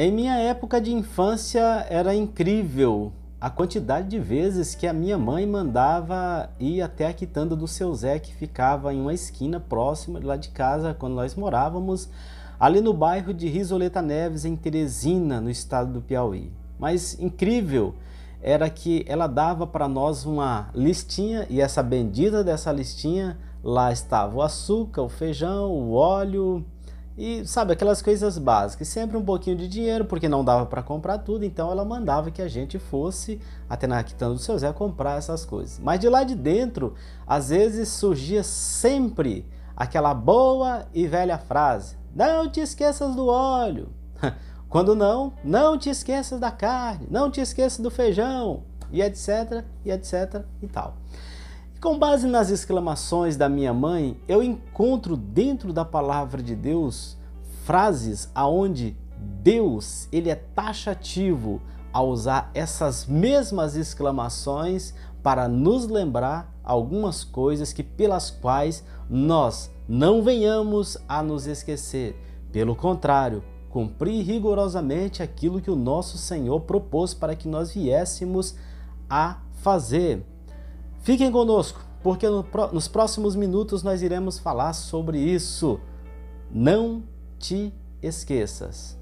Em minha época de infância era incrível a quantidade de vezes que a minha mãe mandava ir até a quitanda do seu Zé, que ficava em uma esquina próxima de lá de casa, quando nós morávamos, ali no bairro de Risoleta Neves, em Teresina, no estado do Piauí. Mas incrível era que ela dava para nós uma listinha, e essa bendita dessa listinha, lá estava o açúcar, o feijão, o óleo e, sabe, aquelas coisas básicas. Sempre um pouquinho de dinheiro, porque não dava para comprar tudo, então ela mandava que a gente fosse até na quitanda do seu Zé comprar essas coisas. Mas de lá de dentro, às vezes surgia sempre aquela boa e velha frase: não te esqueças do óleo. Quando não, não te esqueças da carne, não te esqueças do feijão, e etc, e etc e tal. Com base nas exclamações da minha mãe, eu encontro dentro da palavra de Deus frases aonde Deus ele é taxativo ao usar essas mesmas exclamações para nos lembrar algumas coisas pelas quais nós não venhamos a nos esquecer. Pelo contrário, cumprir rigorosamente aquilo que o nosso Senhor propôs para que nós viéssemos a fazer. Fiquem conosco, porque nos próximos minutos nós iremos falar sobre isso. Não te esqueças.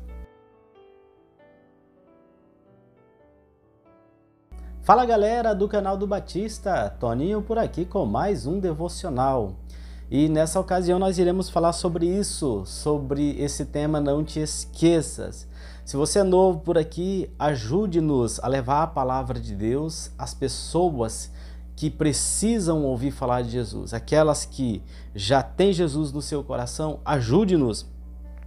Fala galera do canal do Batista, Toninho por aqui com mais um devocional. E nessa ocasião nós iremos falar sobre isso, sobre esse tema não te esqueças. Se você é novo por aqui, ajude-nos a levar a palavra de Deus às pessoas que precisam ouvir falar de Jesus. Aquelas que já têm Jesus no seu coração, ajude-nos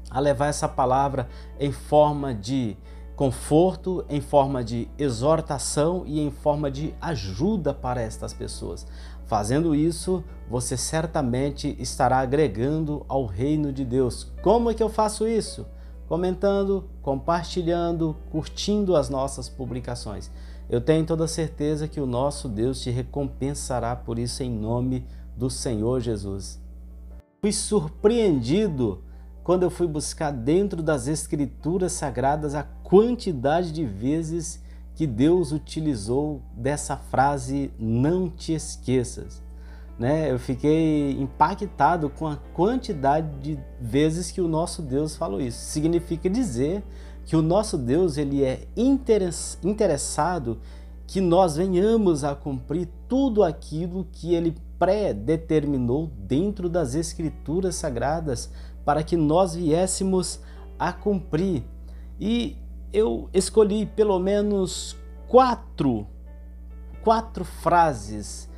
a levar essa palavra em forma de conforto, em forma de exortação e em forma de ajuda para estas pessoas. Fazendo isso, você certamente estará agregando ao reino de Deus. Como é que eu faço isso? Comentando, compartilhando, curtindo as nossas publicações. Eu tenho toda certeza que o nosso Deus te recompensará por isso em nome do Senhor Jesus. Fui surpreendido quando eu fui buscar dentro das Escrituras Sagradas a quantidade de vezes que Deus utilizou dessa frase, não te esqueças. Eu fiquei impactado com a quantidade de vezes que o nosso Deus falou isso. Significa dizer que o nosso Deus ele é interessado que nós venhamos a cumprir tudo aquilo que ele predeterminou dentro das Escrituras Sagradas para que nós viéssemos a cumprir. E eu escolhi pelo menos quatro frases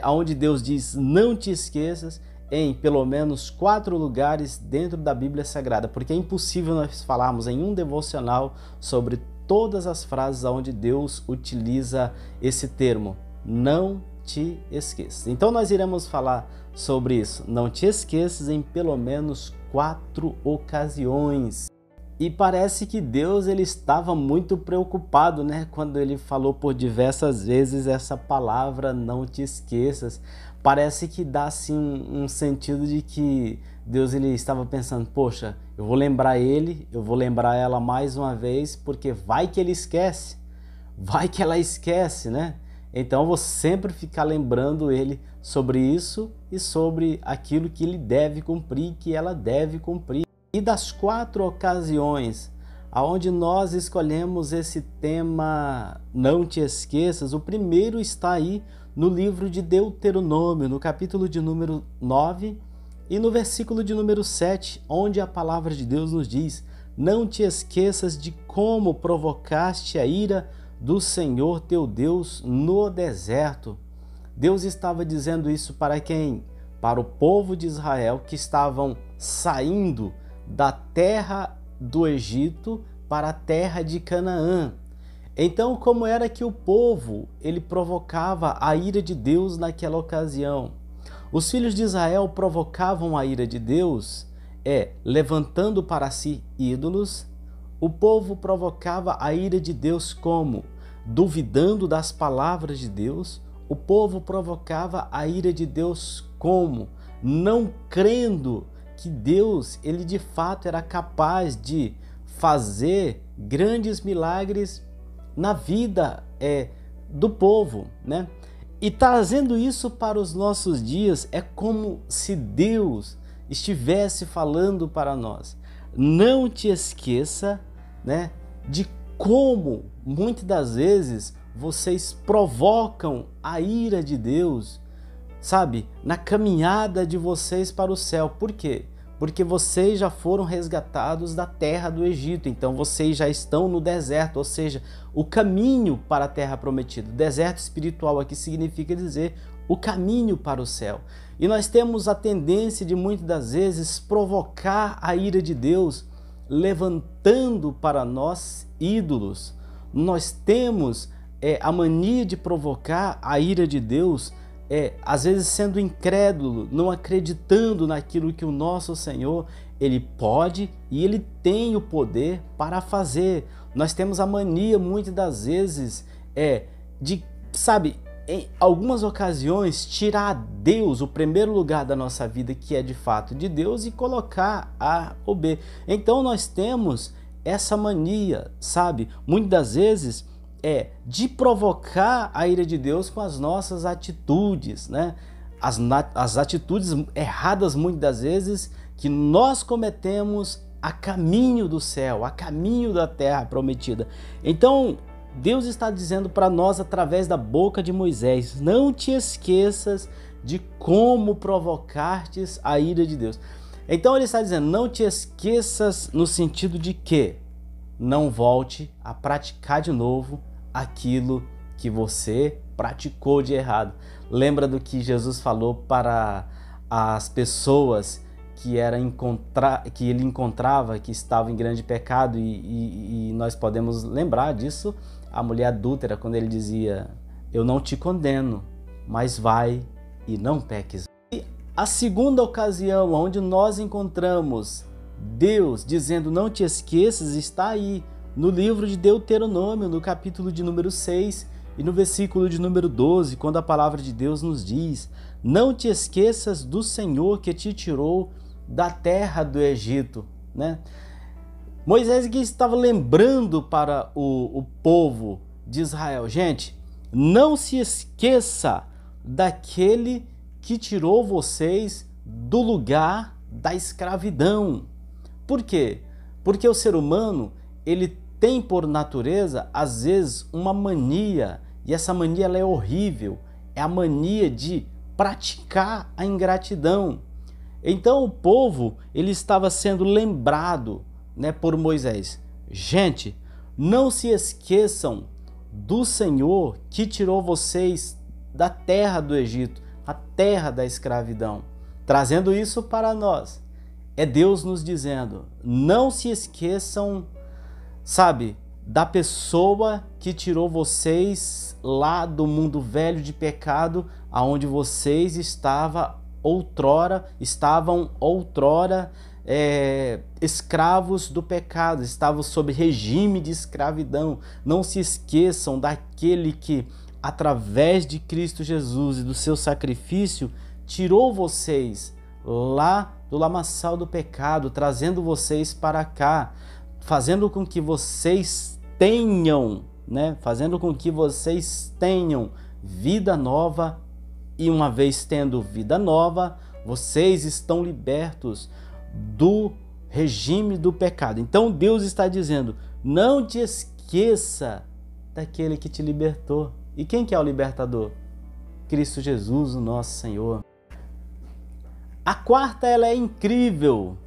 onde Deus diz não te esqueças, em pelo menos 4 lugares dentro da Bíblia Sagrada, porque é impossível nós falarmos em um devocional sobre todas as frases onde Deus utiliza esse termo, não te esqueças. Então nós iremos falar sobre isso, não te esqueças, em pelo menos 4 ocasiões. E parece que Deus ele estava muito preocupado, quando ele falou por diversas vezes essa palavra, não te esqueças. Parece que dá assim um sentido de que Deus ele estava pensando, poxa, eu vou lembrar ele, eu vou lembrar ela mais uma vez, porque vai que ele esquece, vai que ela esquece, Então eu vou sempre ficar lembrando ele sobre isso e sobre aquilo que ele deve cumprir, que ela deve cumprir. E das 4 ocasiões aonde nós escolhemos esse tema, não te esqueças, o primeiro está aí no livro de Deuteronômio, no capítulo de número 9 e no versículo de número 7, onde a palavra de Deus nos diz, não te esqueças de como provocaste a ira do Senhor teu Deus no deserto. Deus estava dizendo isso para quem? Para o povo de Israel que estavam saindo da terra do Egito para a terra de Canaã. Então, como era que o povo ele provocava a ira de Deus naquela ocasião? Os filhos de Israel provocavam a ira de Deus levantando para si ídolos. O povo provocava a ira de Deus como? Duvidando das palavras de Deus. O povo provocava a ira de Deus como? Não crendo que Deus, ele de fato era capaz de fazer grandes milagres na vida do povo, né? E trazendo isso para os nossos dias, é como se Deus estivesse falando para nós: não te esqueça, né, de como muitas das vezes vocês provocam a ira de Deus, sabe, na caminhada de vocês para o céu. Por quê? Porque vocês já foram resgatados da terra do Egito, então vocês já estão no deserto, ou seja, o caminho para a terra prometida. Deserto espiritual aqui significa dizer o caminho para o céu. E nós temos a tendência de muitas das vezes provocar a ira de Deus, levantando para nós ídolos. Nós temos a mania de provocar a ira de Deus, às vezes sendo incrédulo, não acreditando naquilo que o nosso Senhor, Ele pode e Ele tem o poder para fazer. Nós temos a mania, muitas das vezes, de, sabe, em algumas ocasiões, tirar Deus, o primeiro lugar da nossa vida, que é de fato de Deus, e colocar A ou B. Então nós temos essa mania, sabe, muitas das vezes, de provocar a ira de Deus com as nossas atitudes, né? As atitudes erradas, muitas das vezes, que nós cometemos a caminho do céu, a caminho da terra prometida. Então, Deus está dizendo para nós através da boca de Moisés: não te esqueças de como provocartes a ira de Deus. Então ele está dizendo: não te esqueças no sentido de que não volte a praticar de novo aquilo que você praticou de errado. Lembra do que Jesus falou para as pessoas que ele encontrava, que estavam em grande pecado, e nós podemos lembrar disso, a mulher adúltera, quando ele dizia: eu não te condeno, mas vai e não peques. E a segunda ocasião onde nós encontramos Deus dizendo não te esqueças está aí no livro de Deuteronômio, no capítulo de número 6 e no versículo de número 12, quando a palavra de Deus nos diz: não te esqueças do Senhor que te tirou da terra do Egito, né? Moisés aqui estava lembrando para o povo de Israel: gente, não se esqueça daquele que tirou vocês do lugar da escravidão. Por quê? Porque o ser humano, ele tem por natureza, às vezes, uma mania, e essa mania ela é horrível, é a mania de praticar a ingratidão. Então o povo, ele estava sendo lembrado, né, por Moisés: gente, não se esqueçam do Senhor que tirou vocês da terra do Egito, a terra da escravidão. Trazendo isso para nós, é Deus nos dizendo: não se esqueçam, sabe, da pessoa que tirou vocês lá do mundo velho de pecado, aonde vocês estavam outrora escravos do pecado, estavam sob regime de escravidão. Não se esqueçam daquele que, através de Cristo Jesus e do seu sacrifício, tirou vocês lá do lamaçal do pecado, trazendo vocês para cá, fazendo com que vocês tenham, né? Fazendo com que vocês tenham vida nova, e uma vez tendo vida nova, vocês estão libertos do regime do pecado. Então Deus está dizendo: não te esqueça daquele que te libertou. E quem que é o libertador? Cristo Jesus, o nosso Senhor. A quarta, ela é incrível.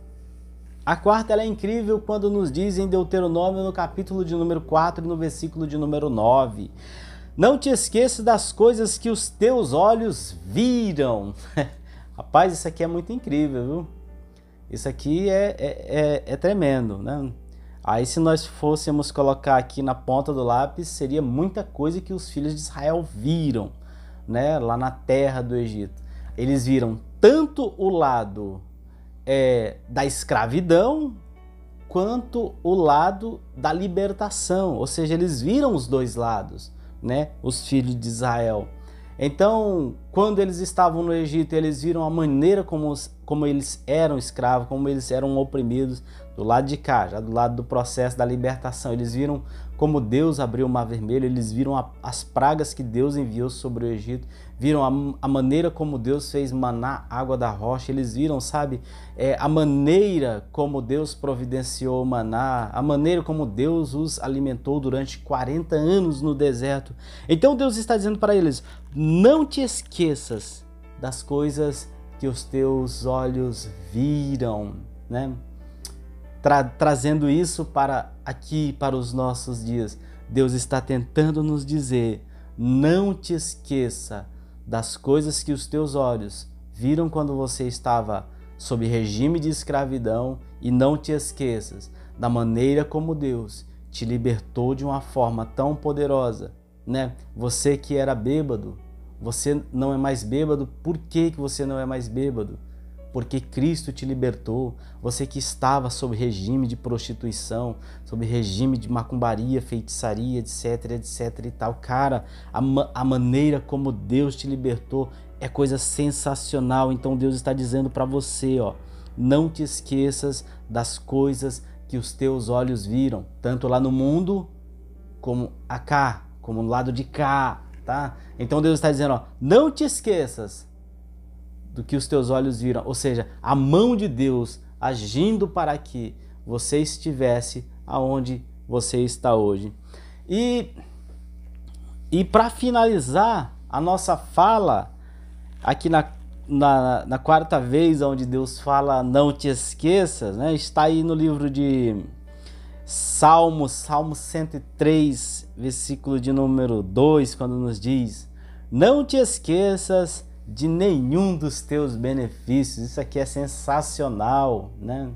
A quarta, ela é incrível quando nos diz em Deuteronômio, no capítulo de número 4 e no versículo de número 9. Não te esqueças das coisas que os teus olhos viram. Rapaz, isso aqui é muito incrível, viu? Isso aqui é tremendo, né? Aí se nós fôssemos colocar aqui na ponta do lápis, seria muita coisa que os filhos de Israel viram, né? Lá na terra do Egito. Eles viram tanto o lado da escravidão, quanto o lado da libertação. Ou seja, eles viram os dois lados, né? Os filhos de Israel. Então, quando eles estavam no Egito, eles viram a maneira como eles eram escravos, como eles eram oprimidos. do lado de cá, já do lado do processo da libertação. Eles viram como Deus abriu o Mar Vermelho, eles viram as pragas que Deus enviou sobre o Egito, viram a maneira como Deus fez manar água da rocha, eles viram, sabe, a maneira como Deus providenciou o maná, a maneira como Deus os alimentou durante 40 anos no deserto. Então Deus está dizendo para eles: não te esqueças das coisas que os teus olhos viram, né? Trazendo isso para aqui, para os nossos dias. Deus está tentando nos dizer: não te esqueça das coisas que os teus olhos viram quando você estava sob regime de escravidão, e não te esqueças da maneira como Deus te libertou de uma forma tão poderosa, né? Você que era bêbado, você não é mais bêbado. Por que você não é mais bêbado? Porque Cristo te libertou. Você que estava sob regime de prostituição, sob regime de macumbaria, feitiçaria, etc, etc e tal. Cara, a maneira como Deus te libertou é coisa sensacional. Então Deus está dizendo para você, ó, não te esqueças das coisas que os teus olhos viram, tanto lá no mundo como acá, como no lado de cá, tá? Então Deus está dizendo, ó, não te esqueças do que os teus olhos viram, ou seja, a mão de Deus agindo para que você estivesse aonde você está hoje. E para finalizar a nossa fala, aqui na quarta vez onde Deus fala não te esqueças, né? Está aí no livro de Salmo 103, versículo de número 2, quando nos diz: não te esqueças de nenhum dos teus benefícios. Isso aqui é sensacional, né?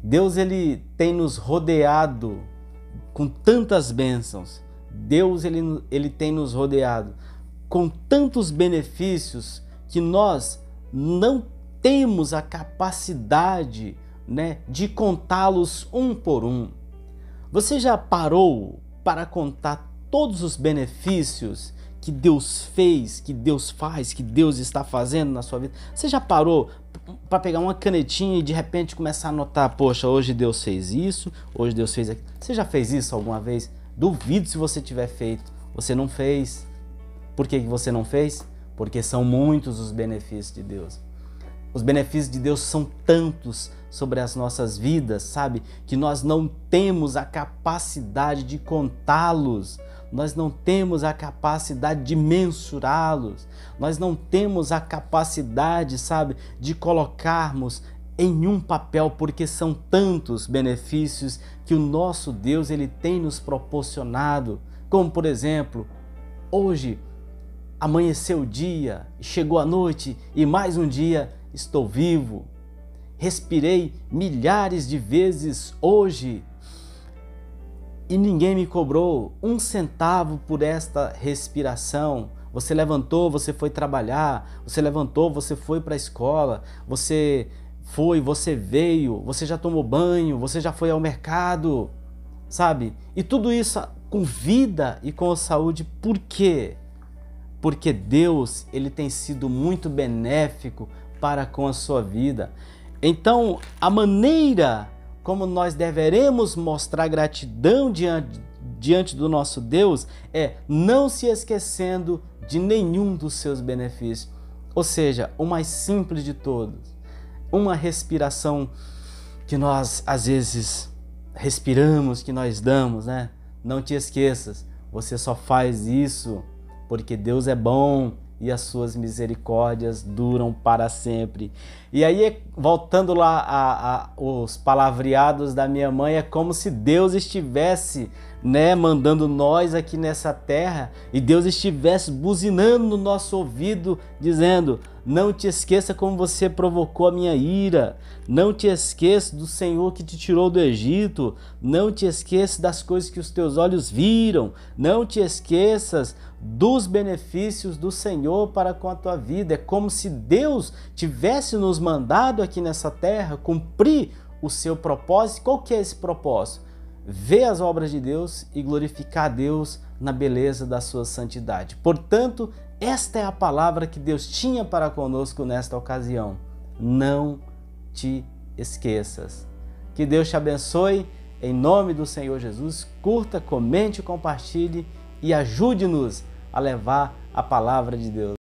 Deus, ele tem nos rodeado com tantas bênçãos. Deus, ele tem nos rodeado com tantos benefícios que nós não temos a capacidade, né, de contá-los um por um. Você já parou para contar todos os benefícios que Deus fez, que Deus faz, que Deus está fazendo na sua vida? Você já parou para pegar uma canetinha e de repente começar a anotar: poxa, hoje Deus fez isso, hoje Deus fez aquilo? Você já fez isso alguma vez? Duvido se você tiver feito. Você não fez. Por que você não fez? Porque são muitos os benefícios de Deus. Os benefícios de Deus são tantos sobre as nossas vidas, sabe? Que nós não temos a capacidade de contá-los. Nós não temos a capacidade de mensurá-los. Nós não temos a capacidade, sabe, de colocarmos em um papel, porque são tantos benefícios que o nosso Deus, ele tem nos proporcionado. Como, por exemplo, hoje amanheceu o dia, chegou a noite e mais um dia estou vivo. Respirei milhares de vezes hoje e ninguém me cobrou um centavo por esta respiração. Você levantou, você foi trabalhar, você levantou, você foi para a escola, você veio, você já tomou banho, você já foi ao mercado, sabe? E tudo isso com vida e com saúde. Por quê? Porque Deus, ele tem sido muito benéfico para com a sua vida. Então, a maneira como nós deveremos mostrar gratidão diante do nosso Deus é não se esquecendo de nenhum dos seus benefícios. Ou seja, o mais simples de todos, uma respiração que nós às vezes respiramos, que nós damos, né? Não te esqueças, você só faz isso porque Deus é bom e as suas misericórdias duram para sempre. E aí, voltando lá os palavreados da minha mãe, é como se Deus estivesse, né, mandando nós aqui nessa terra, e Deus estivesse buzinando no nosso ouvido, dizendo: não te esqueça como você provocou a minha ira, não te esqueça do Senhor que te tirou do Egito, não te esqueça das coisas que os teus olhos viram, não te esqueças dos benefícios do Senhor para com a tua vida. É como se Deus tivesse nos mandado aqui nessa terra cumprir o seu propósito. Qual que é esse propósito? Ver as obras de Deus e glorificar a Deus na beleza da sua santidade. Portanto, esta é a palavra que Deus tinha para conosco nesta ocasião. Não te esqueças. Que Deus te abençoe. Em nome do Senhor Jesus, curta, comente, compartilhe e ajude-nos a levar a palavra de Deus.